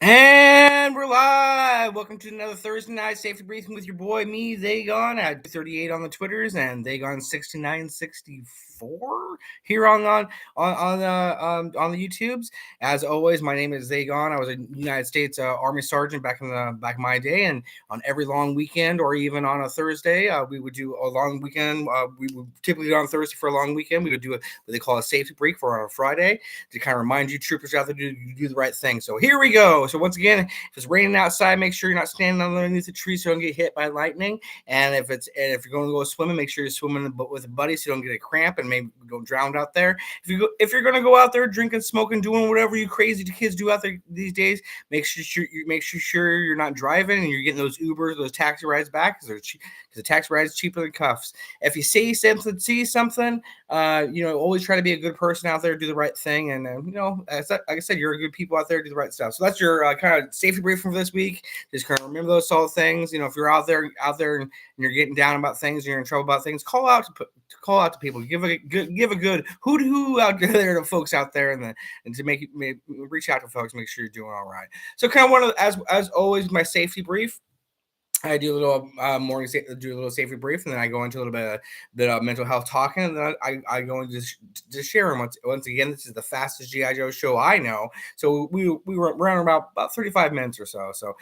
And we're live. Welcome to another Thursday night safety briefing with your boy, me, Zagon, at 38 on the Twitters and Zagon6964 here on the YouTubes. As always, my name is Zagon. I was a United States Army sergeant back in my day, and on every long weekend or even on a Thursday, we would do a long weekend. We would typically on Thursday for a long weekend. We would do what they call a safety brief for on a Friday to kind of remind you troopers out there to do the right thing. So here we go. So once again, if it's raining outside, make sure you're not standing underneath the tree so you don't get hit by lightning. And if you're going to go swimming, make sure you're swimming with a buddy so you don't get a cramp and maybe don't drown out there. If you're going to go out there drinking, smoking, doing whatever you crazy kids do out there these days, make sure you're not driving and you're getting those Ubers, those taxi rides back because the taxi ride is cheaper than cuffs. If you see something, always try to be a good person out there, do the right thing, and like I said, you're good people out there, do the right stuff. So that's your kind of safety briefing for this week. Just kind of remember those solid things. If you're out there and you're getting down about things, and you're in trouble about things, call out to people. Give a good who out there to folks out there, and to reach out to folks, make sure you're doing all right. So kind of one of as always, my safety brief. I do a little do a little safety brief, and then I go into a little bit of mental health talking, and then I go into just sharing. Once again, this is the fastest GI Joe show I know, so we were around about 35 minutes or so. So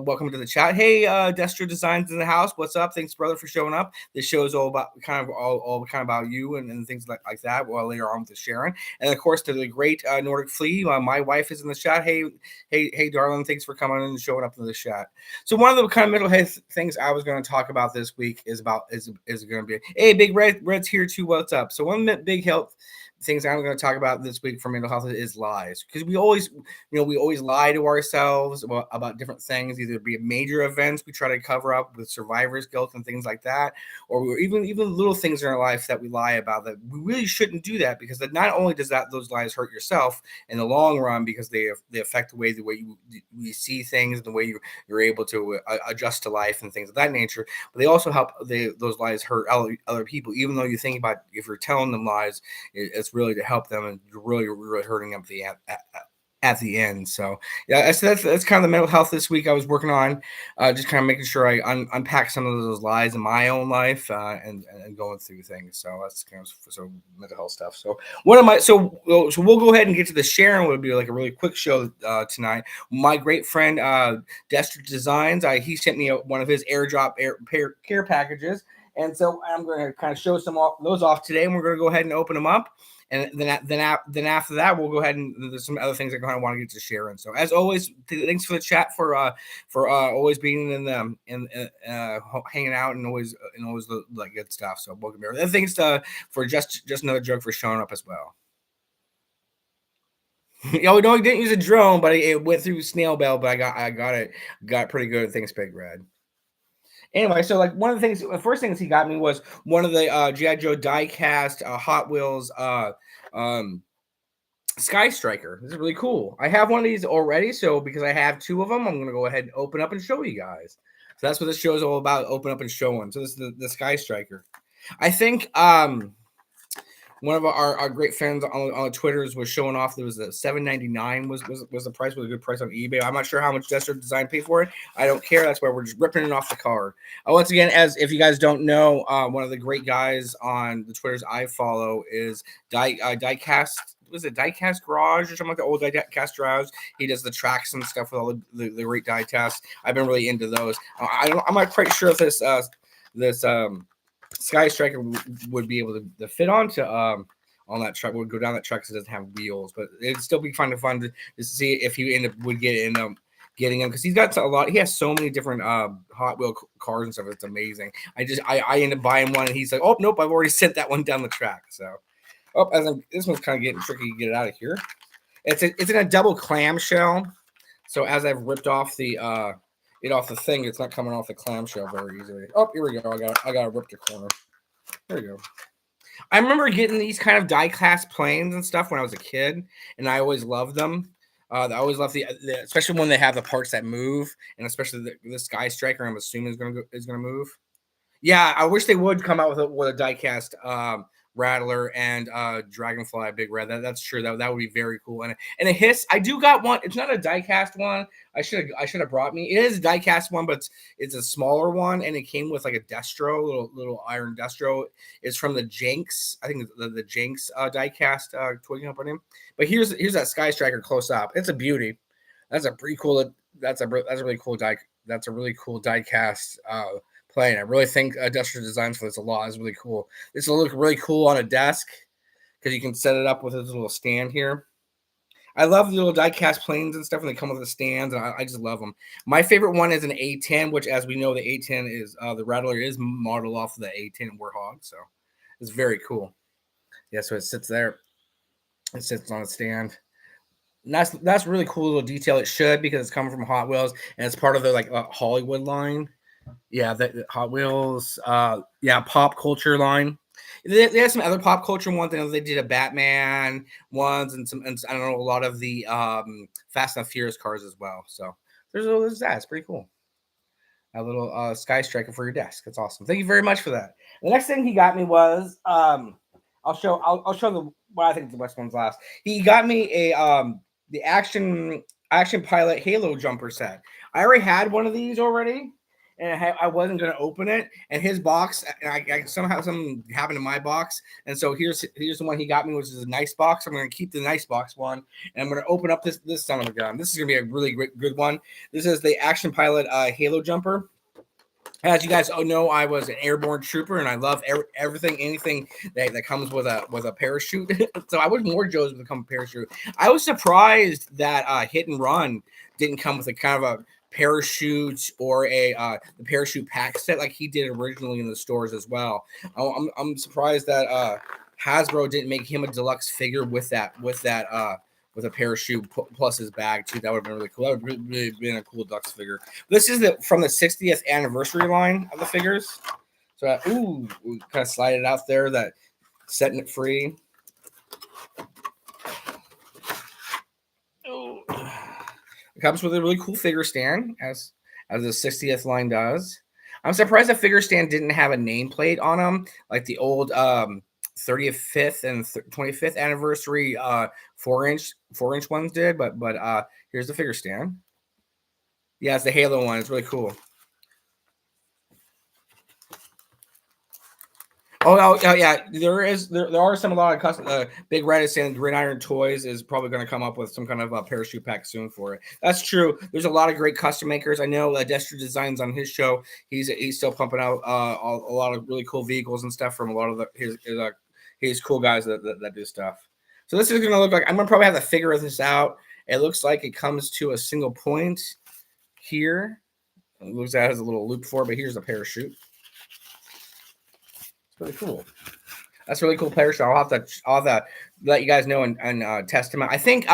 welcome to the chat. Hey, Destro Designs in the house. What's up? Thanks, brother, for showing up. This show is all about all about you and things like that. Well, later on with the sharing, and of course to the great Nordic Flea. My wife is in the chat. Hey, darling, thanks for coming and showing up in the chat. So one of the kind of mental health things I was going to talk about this week is going to be, hey, Big Red's here too. What's up? So one of the big health things I'm going to talk about this week for mental health is lies, because we always lie to ourselves about different things. Either be major events we try to cover up with survivor's guilt and things like that, or even little things in our life that we lie about that we really shouldn't do that, because that not only does those lies hurt yourself in the long run, because they affect the way you see things and the way you're able to adjust to life and things of that nature, but they also help those lies hurt other people, even though you think about if you're telling them lies, it's really to help them, and you're really hurting them at the end. So yeah, so that's kind of the mental health this week I was working on, just kind of making sure I unpack some of those lies in my own life, and going through things. So that's kind of mental health stuff. So so we'll go ahead and get to the sharing. Would be like a really quick show tonight. My great friend Destro Designs, he sent me one of his airdrop care packages, and so I'm going to kind of show those off today, and we're going to go ahead and open them up. And then after that, we'll go ahead and there's some other things I kind of want to get to sharing. So as always, thanks for the chat for always being in hanging out and always the like good stuff. So welcome here. And thanks for just another joke for showing up as well. No, he didn't use a drone, but it went through snail mail. But I got it pretty good. Thanks, Big Red. Anyway, so like the first things he got me was one of the GI Joe diecast Hot Wheels Sky Striker. This is really cool. I have one of these already, so because I have two of them, I'm gonna go ahead and open up and show you guys. So that's what this show is all about: open up and showing. So this is the Sky Striker. I think one of our great fans on Twitters was showing off. There was a $7.99 was the price, was a good price on eBay. I'm not sure how much Destro Design paid for it. I don't care. That's why we're just ripping it off the card. Once again, as if you guys don't know, one of the great guys on the Twitters I follow is Diecast. Was it Diecast Garage or something like that? Old Diecast Garage. He does the tracks and stuff with all the great die tests. I've been really into those. I'm not quite sure if this Sky Striker would be able to fit onto on that truck. Would go down that truck because it doesn't have wheels, but it'd still be fun to see if you would get in getting him, because he's got a lot. He has so many different Hot Wheel cars and stuff. It's amazing. I end up buying one, and he's like, oh nope, I've already sent that one down the track. So this one's kind of getting tricky to get it out of here. It's in a double clamshell. So as I've ripped off it off the thing, it's not coming off the clamshell very easily. Oh, here we go. I got to rip the corner. There we go. I remember getting these kind of die-cast planes and stuff when I was a kid, and I always loved them. I always love especially when they have the parts that move, and especially the Sky Striker. I'm assuming is going to move. Yeah, I wish they would come out with a die-cast Rattler, and Dragonfly Big Red. That's true. That would be very cool. And a Hiss. I do got one. It's not a diecast one. I should have brought me. It is a diecast one, but it's a smaller one, and it came with like a Destro, little iron Destro. It's from the Jenks. I think the Jenks diecast toy company. But here's that Sky Striker close up. It's a beauty. That's a pretty cool. That's a really cool die. That's a really cool diecast play. And I really think Industrial Designs for this a lot. It's really cool. This will look really cool on a desk because you can set it up with this little stand here. I love the little diecast planes and stuff, and they come with the stands, and I just love them. My favorite one is an A10, which, as we know, the A10 is the Rattler is modeled off of the A10 Warthog, so it's very cool. Yeah, so it sits there. It sits on a stand. And that's really cool little detail. It should, because it's coming from Hot Wheels, and it's part of their like Hollywood line. Yeah, the Hot Wheels. Pop culture line. They have some other pop culture ones. They did a Batman ones and I don't know, a lot of the Fast and Furious cars as well. So there's that. It's pretty cool. A little Sky Striker for your desk. That's awesome. Thank you very much for that. The next thing he got me was I'll show what I think the best one's last. He got me a the action pilot Halo jumper set. I already had one of these already, and I wasn't going to open it. And his box, and I somehow something happened in my box, and so here's the one he got me, which is a nice box. I'm going to keep the nice box one, and I'm going to open up this son of a gun. This is going to be a really good one. This is the Action Pilot Halo jumper. As you guys know, I was an airborne trooper, and I love anything that comes with a parachute. So I wish more Joes would come with a parachute. I was surprised that Hit and Run didn't come with a kind of a parachute or the parachute pack set like he did originally in the stores as well. I'm surprised that Hasbro didn't make him a deluxe figure with a parachute plus his bag too. That would have been really cool. That would really been a cool Ducks figure. This is from the 60th anniversary line of the figures. So we kind of slide it out there, that setting it free. It comes with a really cool figure stand, as the 60th line does. I'm surprised the figure stand didn't have a nameplate on them like the old 35th and 25th anniversary 4-inch ones did, but here's the figure stand. Yeah, it's the Halo one. It's really cool. Oh yeah, there are a lot of custom. Big Red is saying Gridiron Toys is probably going to come up with some kind of parachute pack soon for it. That's true. There's a lot of great custom makers. I know Destro Designs on his show. He's still pumping out a lot of really cool vehicles and stuff from a lot of his cool guys that do stuff. So this is going to look like, I'm going to probably have to figure this out. It looks like it comes to a single point here. It looks like it has a little loop for it, but here's the parachute. Really cool. That's a really cool parachute. I'll have to let you guys know and test him out. I think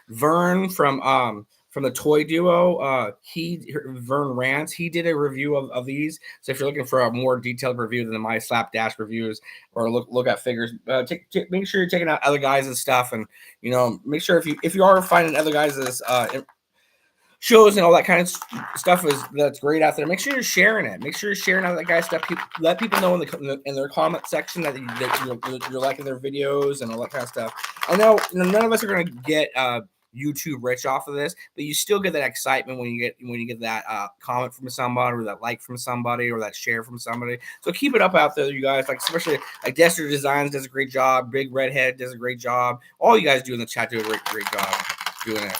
Vern from the Toy Duo, Vern Rants, he did a review of these. So if you're looking for a more detailed review than my Slapdash reviews, or look at figures, make sure you're checking out other guys' stuff, and make sure if you are finding other guys' shows and all that kind of stuff that's great out there. Make sure you're sharing it. Make sure you're sharing out that guy's stuff. Let people know in their comment section that you're liking their videos and all that kind of stuff. I know none of us are going to get YouTube rich off of this, but you still get that excitement when you get that comment from somebody, or that like from somebody, or that share from somebody. So keep it up out there, you guys. Like, especially like Destro Designs does a great job. Big Redhead does a great job. All you guys do in the chat do a great job doing it.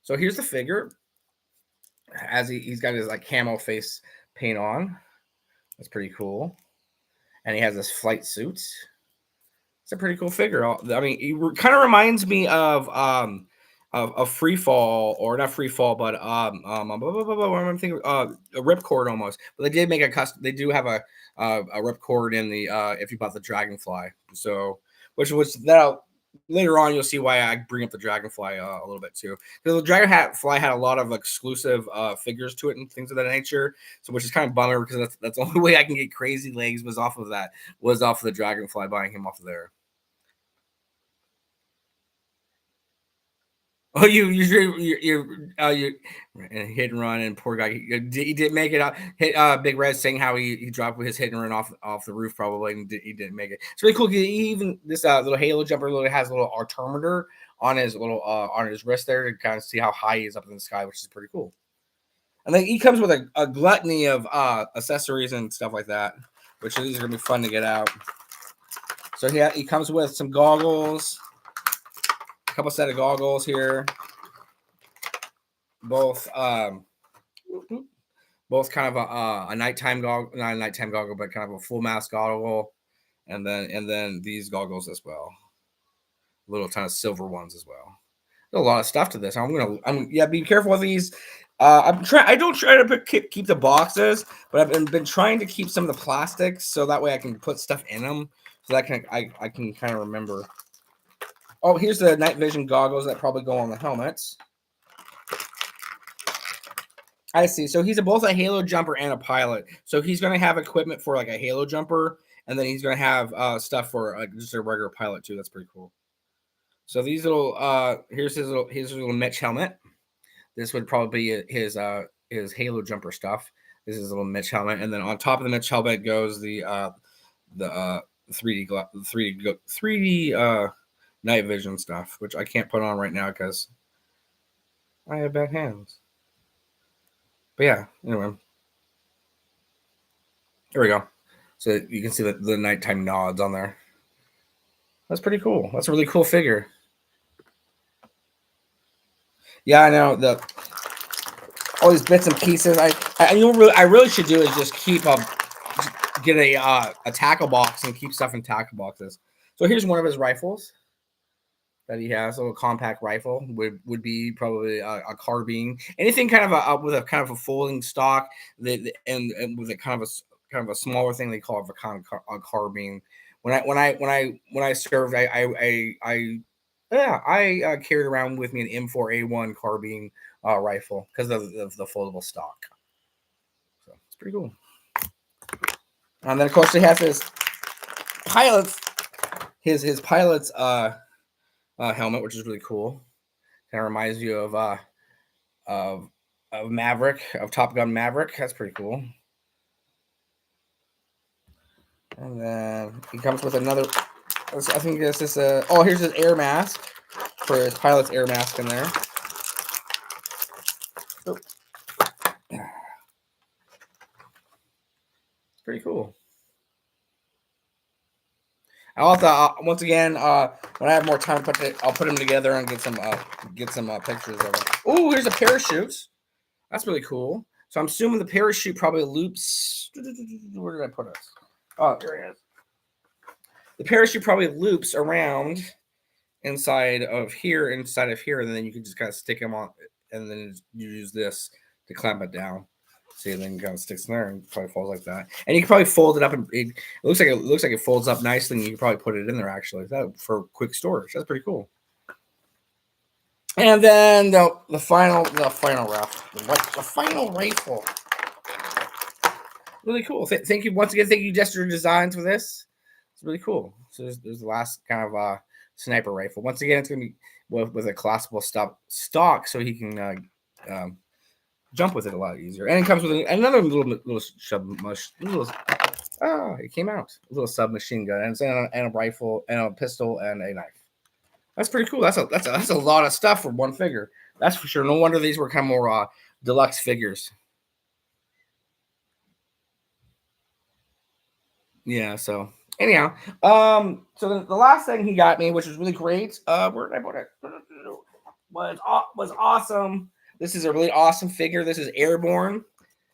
So here's the figure, as he's got his like camo face paint on. That's pretty cool. And he has this flight suit. It's a pretty cool figure. I mean, it kind of reminds me of Free Fall, or not Free Fall, but I'm thinking a Ripcord almost. But they did make a custom. They do have a Ripcord in the if you bought the Dragonfly. So which that. Later on, you'll see why I bring up the Dragonfly a little bit too. Because the Dragonfly had a lot of exclusive figures to it and things of that nature. So, which is kind of bummer, because that's the only way I can get Crazy Legs was off of the Dragonfly, buying him off of there. Oh, you hit and run, and poor guy, he didn't make it out. Hit Big Red saying how he dropped his hit and run off the roof probably, and he didn't make it. It's really cool. He even this little Halo jumper has a little altimeter on his on his wrist there to kind of see how high he is up in the sky, which is pretty cool. And then he comes with a gluttony of accessories and stuff like that, which these are gonna be fun to get out. So he comes with some goggles, a couple set of goggles here, both kind of a nighttime goggle, not a nighttime goggle, but kind of a full mask goggle, and then these goggles as well, little kind of silver ones as well. There's a lot of stuff to this. Be careful with these. I don't try to keep the boxes, but I've been trying to keep some of the plastics so that way I can put stuff in them, so that I can kind of remember. Oh, here's the night vision goggles that probably go on the helmets. I see. So he's both a Halo jumper and a pilot. So he's going to have equipment for like a Halo jumper, and then he's going to have stuff for just a regular pilot too. That's pretty cool. So these little here's his little Mitch helmet. This would probably be his Halo jumper stuff. This is a little Mitch helmet, and then on top of the Mitch helmet goes the 3D night vision stuff, which I can't put on right now because I have bad hands. But yeah, anyway, there we go. So you can see the nighttime nods on there. That's pretty cool. That's a really cool figure. Yeah, I know all these bits and pieces. I really should do is just get a tackle box and keep stuff in tackle boxes. So here's one of his rifles that he has, a little compact rifle. Would be probably a carbine. Anything kind of with a kind of a folding stock and with a kind of a smaller thing they call a carbine. When I served, I carried around with me an M4A1 carbine rifle because of the foldable stock. So it's pretty cool. And then of course he has his pilot's helmet, which is really cool. Kind of reminds you of Maverick, of Top Gun Maverick. That's pretty cool. And then he comes with another. I think this is here's his air mask for his pilot's air mask in there. Oh. It's pretty cool. I'll have to once again when I have more time, I'll put them together and get some pictures of it. Oh, here's a parachute. That's really cool. So I'm assuming the parachute probably loops. Where did I put it? Oh, there it is. The parachute probably loops around inside of here, and then you can just kind of stick them on, and then you use this to clamp it down. See, and then it kind of sticks in there and probably falls like that. And you can probably fold it up, and it looks like it folds up nicely. And you can probably put it in there actually for quick storage. That's pretty cool. And then the final rifle. Really cool. Thank you once again. Thank you, Gesture Designs, for this. It's really cool. So there's the last kind of sniper rifle. Once again, it's gonna be with a collapsible stock, so he can jump with it a lot easier. And it comes with another little it came out a little submachine gun and a rifle and a pistol and a knife. That's pretty cool. That's a lot of stuff for one figure. That's for sure. No wonder these were kind of more deluxe figures. Yeah. So anyhow, so the last thing he got me, which was really great, where did I put it? Was awesome. This is a really awesome figure. This is Airborne.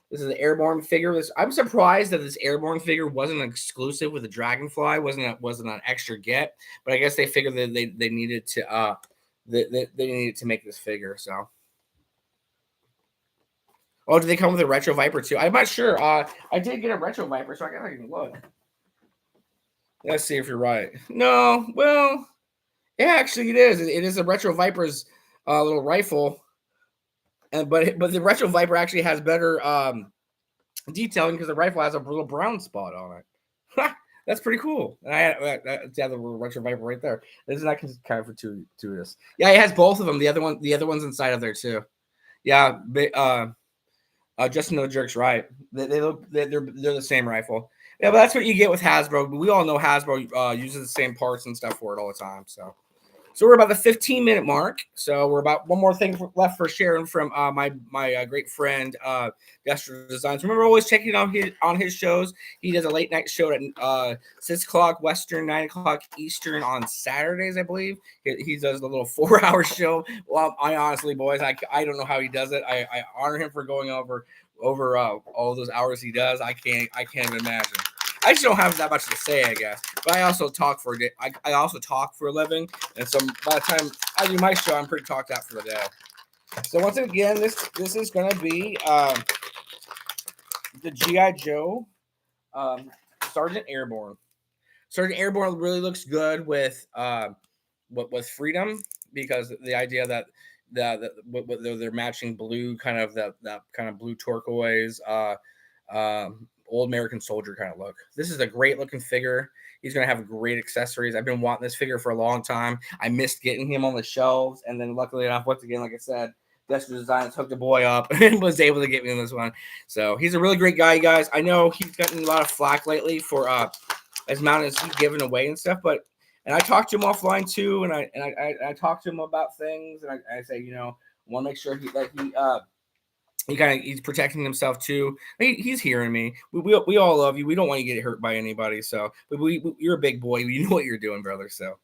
This is an Airborne figure. I'm surprised that this Airborne figure wasn't exclusive with the Dragonfly. Wasn't an extra get, but I guess they figured that they needed to they needed to make this figure. So, oh, do they come with a Retro Viper too? I'm not sure. I did get a Retro Viper, so I gotta even look. Let's see if you're right. No, well, yeah, actually it is. It is a Retro Viper's little rifle. But the Retro Viper actually has better detailing because the rifle has a little brown spot on it. That's pretty cool. And yeah, the retro Viper right there. This is not kind of fortuitous. Yeah, it has both of them. The other one's inside of there too. Yeah, Justin No Jerk's right. They look they're the same rifle. Yeah, but that's what you get with Hasbro. We all know Hasbro uses the same parts and stuff for it all the time. So we're about the 15-minute mark. So we're about one more thing left for sharing from my great friend Destro Designs. Remember, always checking on his shows. He does a late night show at 6 o'clock Western, 9 o'clock Eastern on Saturdays, I believe. He does the little 4 hour show. Well, I honestly, boys, I don't know how he does it. I honor him for going over all those hours he does. I can't even imagine. I just don't have that much to say, I guess. But I also talk for a day. I also talk for a living, and so by the time I do my show, I'm pretty talked out for the day. So once again, this is going to be the GI Joe Sergeant Airborne. Sergeant Airborne really looks good with Freedom, because the idea that they're matching blue, kind of that kind of blue turquoise. Old American soldier kind of look. This is a great looking figure. He's going to have great accessories. I've been wanting this figure for a long time. I missed getting him on the shelves, and then luckily enough, once again, like I said, Destro Designs hooked a boy up and was able to get me in this one. So he's a really great guy, guys. I know he's gotten a lot of flack lately for as amount as he's given away and stuff, but I talked to him offline too, and I talked to him about things, and I say, I want to make sure he's protecting himself too. He's hearing me. We all love you. We don't want you to get hurt by anybody. So you're a big boy. You know what you're doing, brother. So